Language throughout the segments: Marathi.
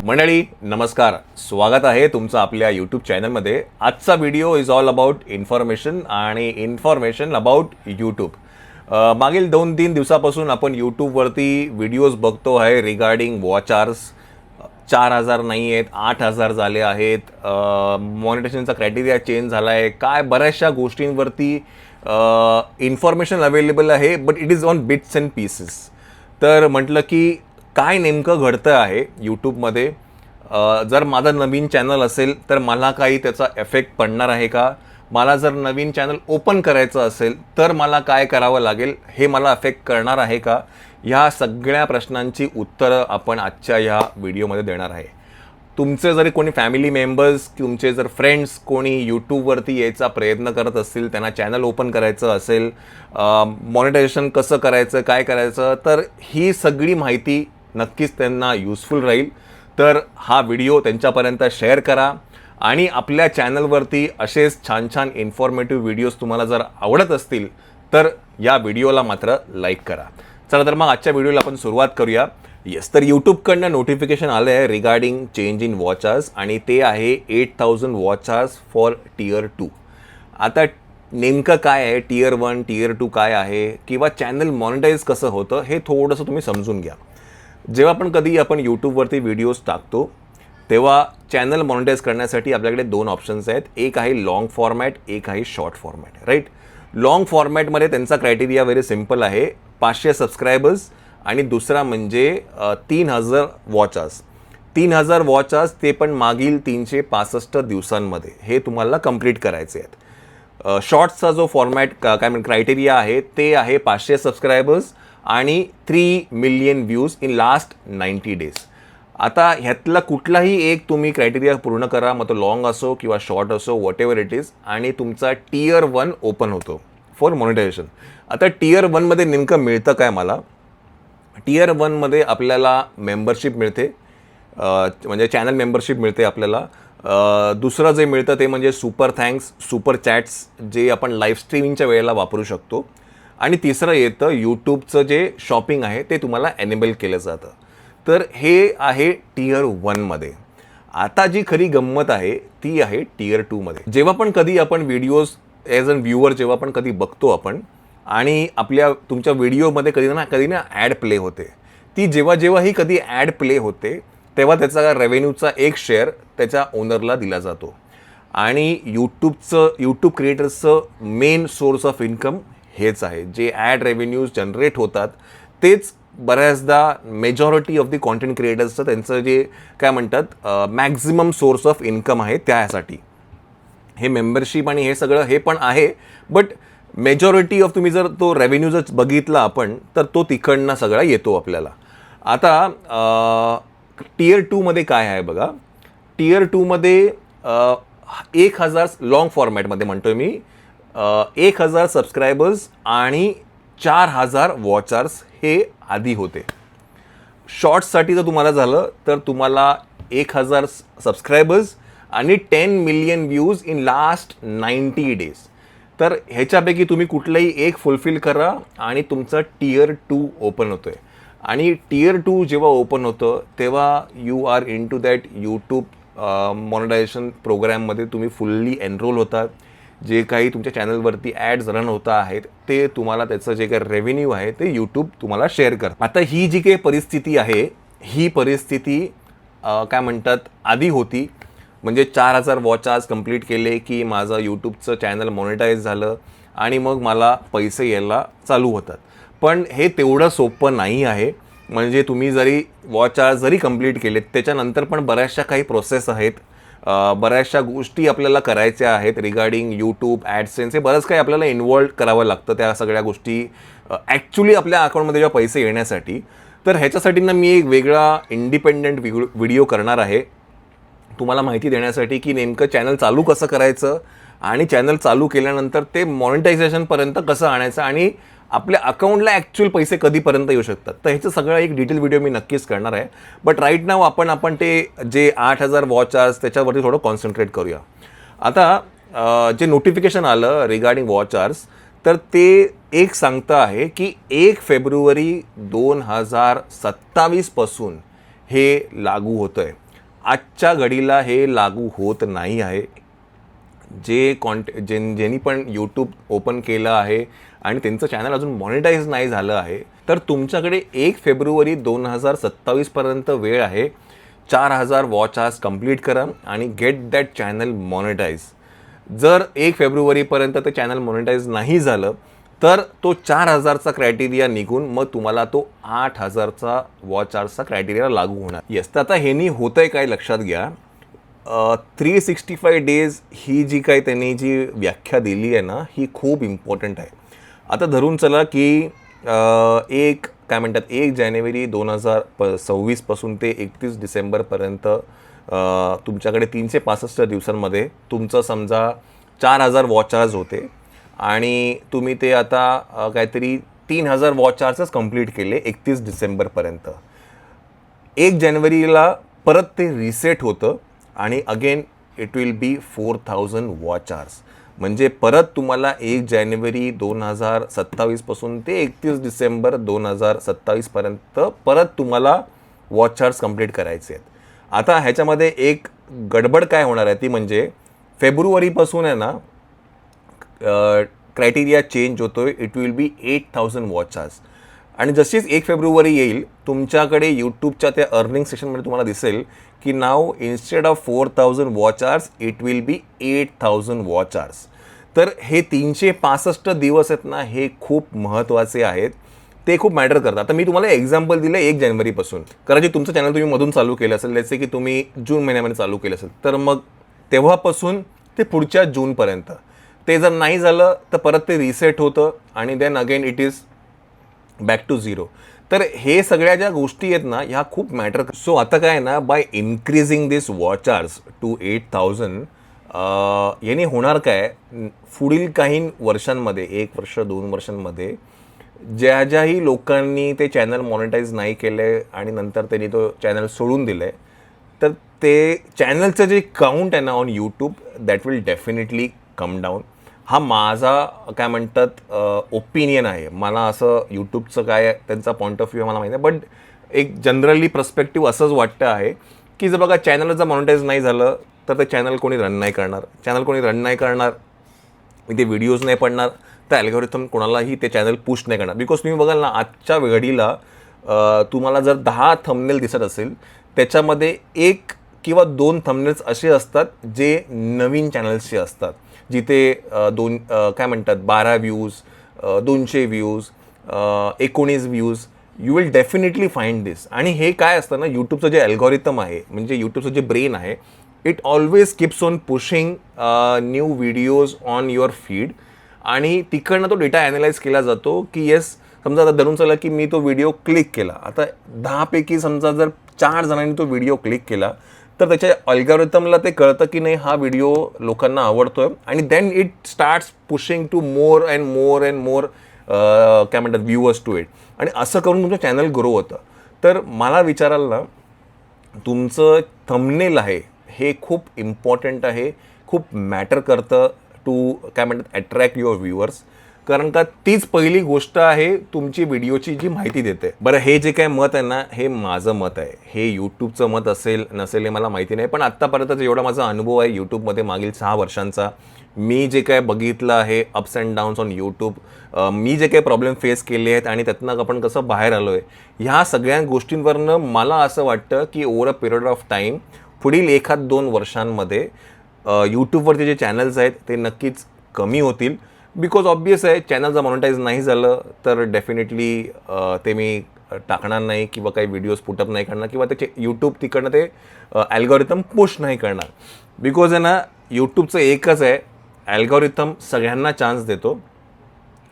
मंडळी नमस्कार, स्वागत आहे तुमचं आपल्या यूट्यूब चॅनलमध्ये. आजचा video is all about information आणि इन्फॉर्मेशन अबाउट यूट्यूब. मागील 2-3 दिवसापासून आपण यूट्यूबवरती व्हिडिओज बघतो आहे रिगार्डिंग वॉच आवर्स. 4,000 नाही आहेत, 8,000 झाले आहेत. मॉनिटायझेशनचा क्रायटेरिया चेंज झाला आहे. काय बऱ्याचशा गोष्टींवरती इन्फॉर्मेशन अवेलेबल आहे, but it is on bits and pieces. तर म्हटलं की काय नेमकं घडतं आहे यूट्यूबमध्ये. जर माझं नवीन चॅनल असेल तर मला काही त्याचा इफेक्ट पडणार आहे का? मला जर नवीन चॅनल ओपन करायचं असेल तर मला काय करावं लागेल, हे मला अफेक्ट करणार आहे का? ह्या सगळ्या प्रश्नांची उत्तरं आपण आजच्या ह्या व्हिडिओमध्ये देणार आहे. तुमचे जरी कोणी फॅमिली मेंबर्स, तुमचे जर फ्रेंड्स कोणी यूट्यूबवरती यायचा प्रयत्न करत असतील, त्यांना चॅनल ओपन करायचं असेल, मॉनिटायझेशन कसं करायचं, काय करायचं, तर ही सगळी माहिती नक्कीच त्यांना युजफुल राहील. तर हा व्हिडिओ त्यांच्यापर्यंत शेअर करा आणि आपल्या चॅनलवरती असेच छान छान इन्फॉर्मेटिव्ह व्हिडिओज तुम्हाला जर आवडत असतील तर या व्हिडिओला मात्र लाईक करा. चला तर मग आजच्या व्हिडिओला आपण सुरुवात करूया. येस, तर यूट्यूबकडनं नोटिफिकेशन आलं आहे regarding change in watch hours आणि ते आहे 8,000 वॉच आवर्स फॉर टियर 2. आता नेमकं काय आहे, टियर 1 टियर 2 काय आहे, किंवा चॅनल मॉनिटाईज कसं होतं हे थोडंसं तुम्ही समजून घ्या. जेव्हा पण कधी आपण यूट्यूबवरती व्हिडिओज टाकतो तेव्हा चॅनल मॉनिटाईज करण्यासाठी आपल्याकडे 2 ऑप्शन्स आहेत. एक आहे लाँग फॉर्मॅट, एक आहे शॉर्ट फॉर्मॅट, राईट. लाँग फॉर्मॅटमध्ये त्यांचा क्रायटेरिया व्हेरी सिम्पल आहे, 500 सबस्क्रायबर्स आणि दुसरा म्हणजे 3,000 वॉच आवर्स. 3,000 वॉच आवर्स, ते पण मागील 365 दिवसांमध्ये हे तुम्हाला कंप्लीट करायचे आहेत. शॉर्ट्सचा जो फॉर्मॅट काय म्हणून क्रायटेरिया आहे ते आहे 500 सबस्क्रायबर्स आणि 3 million views in last 90 days. आता ह्यातला कुठलाही एक तुम्ही क्रायटेरिया पूर्ण करा, मग तो लॉंग असो किंवा शॉर्ट असो, वॉट एव्हर इट इज, आणि तुमचा टियर 1 ओपन होतो फॉर मॉनिटायझेशन. आता टियर 1मध्ये नेमकं मिळतं काय मला? टियर 1मध्ये आपल्याला मेंबरशिप मिळते, म्हणजे चॅनल मेंबरशिप मिळते आपल्याला. दुसरं जे मिळतं ते म्हणजे सुपर थँक्स, सुपर चॅट्स, जे आपण लाईव्ह स्ट्रीमिंगच्या वेळेला वापरू शकतो. आणि तिसरं येतं यूट्यूबचं जे शॉपिंग आहे ते तुम्हाला एनेबल केलं जातं. तर हे आहे टियर 1मध्ये. आता जी खरी गंमत आहे ती आहे टियर 2मध्ये. जेव्हा पण कधी आपण व्हिडिओज ॲज अन व्ह्युअर जेव्हा पण कधी बघतो आपण आणि तुमच्या व्हिडिओमध्ये कधी ना ॲड प्ले होते, ती जेव्हा ही कधी ॲड प्ले होते तेव्हा त्याचा रेव्हेन्यूचा एक शेअर त्याच्या ओनरला दिला जातो. आणि यूट्यूब क्रिएटर्सचं मेन सोर्स ऑफ इन्कम हेच आहे. जे ॲड रेव्हेन्यूज जनरेट होतात तेच बऱ्याचदा मेजॉरिटी ऑफ दी कॉन्टेंट क्रिएटर्सचं त्यांचं जे काय म्हणतात मॅक्झिमम सोर्स ऑफ इन्कम आहे. त्यासाठी हे मेंबरशिप आणि हे सगळं हे पण आहे, बट मेजॉरिटी ऑफ तुम्ही जर तो रेव्हेन्यू जर बघितला आपण तर तो तिकडनं सगळा येतो आपल्याला. आता टियर 2मध्ये काय आहे बघा. टियर 2मध्ये 1,000 लाँग फॉर्मॅटमध्ये म्हणतोय मी, 1,000 सबस्क्रायबर्स आणि 4,000 वॉच आवर्स हे आधी होते. शॉर्ट्ससाठी जर तुम्हाला झालं तर तुम्हाला 1,000 सबस्क्रायबर्स आणि 10 million views in last 90 days. तर ह्याच्यापैकी तुम्ही कुठलंही एक फुलफिल करा आणि तुमचं टियर 2 ओपन होतोय. आणि टियर 2 जेव्हा ओपन होतं तेव्हा you are into that YouTube monetization प्रोग्रॅममध्ये तुम्ही फुल्ली एनरोल होतात. जे काही तुमच्या चॅनलवरती ॲड्स रन होत आहेत ते तुम्हाला त्याचं जे काही रेव्हेन्यू आहे ते यूट्यूब तुम्हाला शेअर करतं. आता ही जी काही परिस्थिती आहे ही परिस्थिती काय म्हणतात आधी होती. म्हणजे 4,000 वॉच आवर्स कंप्लीट केले की माझं यूट्यूबचं चॅनल मॉनिटाईज झालं आणि मग मला पैसे यायला चालू होतात. पण हे तेवढं सोपं नाही आहे. म्हणजे तुम्ही जरी वॉच आवर्स जरी कंप्लीट केलेत त्याच्यानंतर पण बऱ्याचशा काही प्रोसेस आहेत, बऱ्याचशा गोष्टी आपल्याला करायच्या आहेत रिगार्डिंग यूट्यूब ॲडसेन्स. हे बरंच काही आपल्याला इन्व्हॉल्व करावं लागतं त्या सगळ्या गोष्टी ॲक्च्युली आपल्या अकाउंटमध्ये जेव्हा पैसे येण्यासाठी. तर ह्याच्यासाठी ना मी एक वेगळा इंडिपेंडंट व्हिडिओ करणार आहे तुम्हाला माहिती देण्यासाठी की नेमकं चॅनल चालू कसं करायचं आणि चॅनल चालू केल्यानंतर ते मॉनिटायझेशनपर्यंत कसं आणायचं आणि आपल्या अकाउंटला ॲक्च्युअल पैसे कधीपर्यंत येऊ शकतात. तर ह्याचं सगळं एक डिटेल व्हिडिओ मी नक्कीच करणार आहे. बट राईट नाव आपण ते जे 8,000 वॉच आवर्स त्याच्यावरती थोडं कॉन्सन्ट्रेट करूया. आता जे नोटिफिकेशन आलं रिगार्डिंग वॉच आवर्स तर ते एक सांगतं आहे की 1 फेब्रुवारी 2027 पासून हे लागू होतं आहे. आजच्या घडीला हे लागू होत नाही आहे. जे ज्यांनी पण यूट्यूब ओपन केलं आहे आणि त्यांचं चॅनल अजून मॉनिटाईज नाही झालं आहे, तर तुमच्याकडे 1 फेब्रुवारी 2027पर्यंत वेळ आहे. 4000 वॉच आवर्स कंप्लीट करा आणि गेट दॅट चॅनल मॉनिटाईज. जर 1 फेब्रुवारीपर्यंत ते चॅनल मॉनिटाईज नाही झालं तर तो 4000चा क्रायटेरिया निघून मग तुम्हाला तो 8000चा वॉच आवर्सचा क्रायटेरिया लागू होणार. येस, तर आता ह्यानी होतंय काय लक्षात घ्या. 365 डेज ही जी काही त्यांनी जी व्याख्या दिली आहे ना, ही खूप इम्पॉर्टंट आहे. आता धरून चला की काय म्हणतात 1 जानेवारी 2026 पासून ते 31 डिसेंबरपर्यंत तुमच्याकडे 365 दिवसांमध्ये तुमचं समजा 4000 वॉच आवर्स होते आणि तुम्ही ते आता काहीतरी 3000 वॉच आवर्सच कंप्लीट केले 31 डिसेंबरपर्यंत. 1 जानेवारीला परत ते रिसेट होतं आणि again it will B 4000 watch hours. म्हणजे परत तुम्हाला 1 जानेवारी 2027 पासून ते 31 डिसेंबर 2027पर्यंत परत तुम्हाला वॉच आवर्स कंप्लीट करायचे आहेत. आता ह्याच्यामध्ये एक गडबड काय होणार आहे ती म्हणजे फेब्रुवारीपासून आहे ना क्रायटेरिया चेंज होतोय. It will be 8000 watch hours. आणि जशीच 1 फेब्रुवारी येईल तुमच्याकडे यूट्यूबच्या त्या अर्निंग सेशनमध्ये तुम्हाला दिसेल की नाव instead of 4000 watch hours it will be 8000 watch hours. तर हे 365 दिवस आहेत ना, हे खूप महत्त्वाचे आहेत. ते खूप मॅटर करतात. आता मी तुम्हाला एक्झाम्पल दिलं 1 जानेवारीपासून. कदाचित तुमचं चॅनल तुम्ही मधून चालू केलं असेल, जसे की तुम्ही जून महिन्यामध्ये चालू केलं असेल, तर मग तेव्हापासून ते पुढच्या जूनपर्यंत. ते जर नाही झालं तर परत ते रिसेट होतं आणि then again it is back to zero. तर हे सगळ्या ज्या गोष्टी आहेत ना ह्या खूप मॅटर. सो आता काय ना, by increasing this watch hours to 8000 याने होणार काय, पुढील काही वर्षांमध्ये 1 वर्ष 2 वर्षांमध्ये ज्याही लोकांनी ते चॅनल मॉनिटाईज नाही केले आणि नंतर त्यांनी तो चॅनल सोडून दिले, तर ते चॅनलचं जे काउंट आहे ना on YouTube that will definitely come down. हा माझा काय म्हणतात ओपिनियन आहे. मला असं यूट्यूबचं काय त्यांचा पॉईंट ऑफ व्ह्यू मला माहिती आहे, बट एक जनरली पर्स्पेक्टिव्ह असंच वाटतं आहे की जर बघा चॅनल जर मॉनिटाईज नाही झालं तर ते चॅनल कोणी रन नाही करणार. चॅनल कोणी रन नाही करणार, ते व्हिडिओज नाही पडणार, तर ॲल्गोरिथम कोणालाही ते चॅनल पुश नाही करणार. बिकॉज तुम्ही बघाल ना आजच्या घडीला तुम्हाला जर 10 थंबनेल दिसत असेल त्याच्यामध्ये 1 किंवा 2 थंबनेल्स असे असतात जे नवीन चॅनल्सचे असतात, जिथे काय म्हणतात 12 views, 200 views, 19 views. You will definitely find this. आणि हे काय असतं ना, यूट्यूबचं जे अल्गोरिथम आहे म्हणजे यूट्यूबचं जे ब्रेन आहे, it always keeps on pushing new videos on your feed आणि तिकडनं तो डेटा ॲनालाइज केला जातो की येस, समजा आता धरून चला की मी तो व्हिडिओ क्लिक केला. आता 10 पैकी समजा जर 4 जणांनी तो व्हिडिओ क्लिक केला तर त्याच्या अल्गोरिथमला ते कळतं की नाही हा व्हिडिओ लोकांना आवडतोय आणि then it starts pushing to more and more and more काय म्हणतात व्ह्यूअर्स टू इट. आणि असं करून तुमचं चॅनल ग्रो होतं. तर मला विचाराल ना, तुमचं थंबनेल आहे हे खूप इम्पॉर्टंट आहे, खूप मॅटर करतं टू काय म्हणतात अट्रॅक्ट युअर व्ह्युअर्स. कारण का तीच पहिली गोष्ट आहे तुमची व्हिडिओची जी माहिती देते. बरं, हे जे काय मत आहे ना, हे माझं मत आहे. हे यूट्यूबचं मत असेल नसेल हे मला माहिती नाही, पण आत्तापर्यंत जेवढा माझा अनुभव आहे यूट्यूबमध्ये मागील 6 वर्षांचा, मी जे काय बघितलं आहे ups and downs on YouTube, मी जे काही प्रॉब्लेम फेस केले आहेत आणि त्यातनं आपण कसं बाहेर आलो आहे, ह्या सगळ्या गोष्टींवरनं मला असं वाटतं की over a period of time पुढील 1-2 वर्षांमध्ये यूट्यूबवरचे जे चॅनल्स आहेत ते नक्कीच कमी होतील. बिकॉज ऑब्वियस आहे, चॅनल जर मॉनिटाईज नाही झालं तर डेफिनेटली ते मी टाकणार नाही किंवा काही व्हिडिओज पुटअप नाही करणार किंवा त्याचे यूट्यूब तिकडनं ते ॲल्गोरिथम पुश नाही करणार. बिकॉज आहे ना, यूट्यूबचं एकच आहे, ॲल्गोरिथम सगळ्यांना चान्स देतो.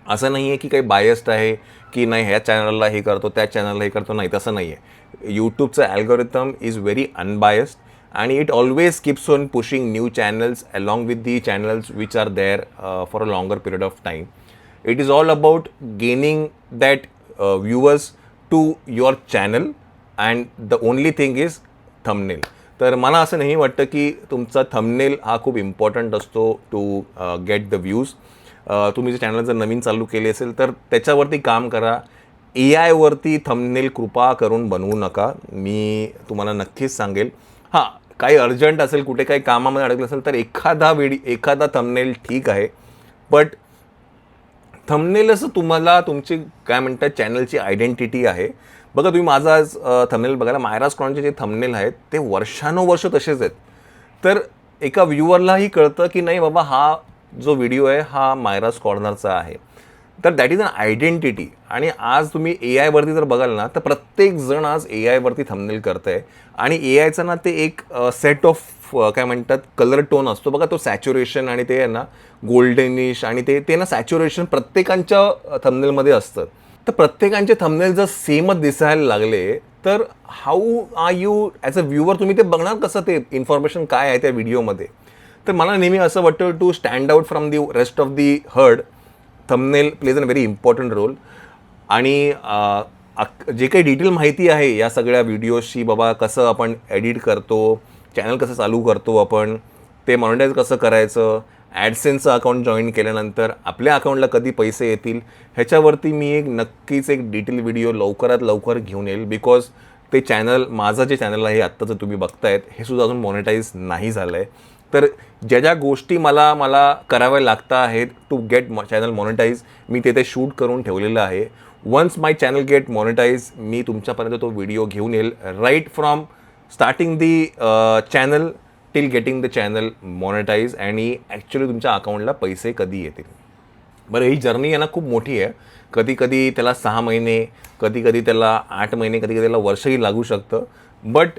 असं नाही आहे की काही बायस्ड आहे की नाही ह्या चॅनलला हे करतो त्या चॅनलला हे करतो, नाही तसं नाही आहे. यूट्यूबचं algorithm is very unbiased and it always keeps on pushing new channels along with the channels which are there for a longer period of time. It is all about gaining that viewers to your channel and the only thing is thumbnail. तर मला असं नाही वाटतं की तुमचा थंबनेल हा खूप इम्पॉर्टंट असतो टू गेट द व्ह्यूज. तुम्ही जे चॅनल जर नवीन चालू केले असेल तर त्याच्यावरती काम करा. AI वरती थंबनेल कृपा करून बनवू नका, मी तुम्हाला नक्कीच सांगेल. हां, काही अर्जंट असेल, कुठे काही कामामध्ये अडकलं असेल तर एखादा थंबनेल ठीक आहे, बट थंबनेल असं तुम्हाला तुमची काय म्हणतात चॅनलची आयडेंटिटी आहे. बघा तुम्ही माझा आज थंबनेल बघायला, मायराज कॉर्नरचे जे थंबनेल आहेत ते वर्षानुवर्ष तसेच आहेत. तर एका व्ह्यूअरलाही कळतं की नाही बाबा हा जो व्हिडिओ आहे हा मायराज कॉर्नरचा आहे. तर दॅट इज अन आयडेंटिटी. आणि आज तुम्ही ए आयवरती जर बघाल ना तर प्रत्येक जण आज ए आयवरती थंबनेल करतं आहे. आणि ए आयचं ना ते एक सेट ऑफ काय म्हणतात कलर टोन असतो बघा, तो सॅच्युरेशन आणि ते आहे ना गोल्डनिश आणि ते ना सॅच्युरेशन प्रत्येकांच्या थंबनेलमध्ये असतं. तर प्रत्येकांचे थंबनेल जर सेमच दिसायला लागले तर how are you as a viewer, तुम्ही ते बघणार कसं ते इन्फॉर्मेशन काय आहे त्या व्हिडिओमध्ये. तर मला नेहमी असं वाटतं to stand out from the rest of the herd, thumbnail plays a very important role. आणि जे काही डिटेल माहिती आहे या सगळ्या व्हिडिओजची, बाबा कसं आपण एडिट करतो, चॅनल कसं चालू करतो आपण, ते मॉनिटाईज कसं करायचं, ॲडसेन्सचं अकाउंट जॉईन केल्यानंतर आपल्या अकाउंटला कधी पैसे येतील, ह्याच्यावरती मी नक्कीच एक डिटेल व्हिडिओ लवकरात लवकर घेऊन येईल. बिकॉज ते चॅनल, माझं जे चॅनल आहे आत्ताचं तुम्ही बघतायत हे सुद्धा अजून मॉनिटाईज नाही झालं आहे. तर ज्या गोष्टी मला कराव्या लागता आहेत टू गेट चॅनल मॉनिटाईज, मी ते शूट करून ठेवलेलं आहे. Once my channel get monetise, मी तुमच्यापर्यंत तो व्हिडिओ घेऊन येईल, right from starting the channel till getting the channel monetise, आणि ॲक्च्युली तुमच्या अकाउंटला पैसे कधी येतील. बरं, ही जर्नी आहे ना खूप मोठी आहे. कधी कधी त्याला 6 महिने, कधी कधी त्याला 8 महिने, कधी कधी त्याला वर्षही लागू शकतं. But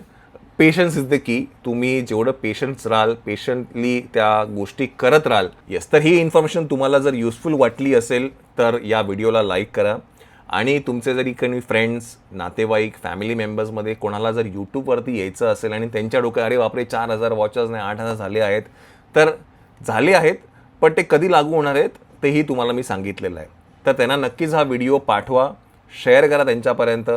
patience is the key. तुम्ही जेवढं पेशन्स राहाल, पेशंटली त्या गोष्टी करत राहाल. येस, तर ही इन्फॉर्मेशन तुम्हाला जर युजफुल वाटली असेल तर या व्हिडिओला लाईक करा. आणि तुमचे जरी काही फ्रेंड्स, नातेवाईक, फॅमिली मेंबर्समध्ये कोणाला जर यूट्यूबवरती यायचं असेल आणि त्यांच्या डोक्यात अरे बापरे 4,000 वॉचर्स नाही 8,000 झाले आहेत, तर झाले आहेत, पण ते कधी लागू होणार आहेत तेही तुम्हाला मी सांगितलेलं आहे. तर त्यांना नक्कीच हा व्हिडिओ पाठवा, शेअर करा त्यांच्यापर्यंत.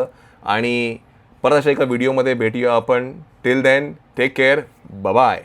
आणि परत अशा एका व्हिडिओमध्ये भेटूया आपण. Till then take care, bye.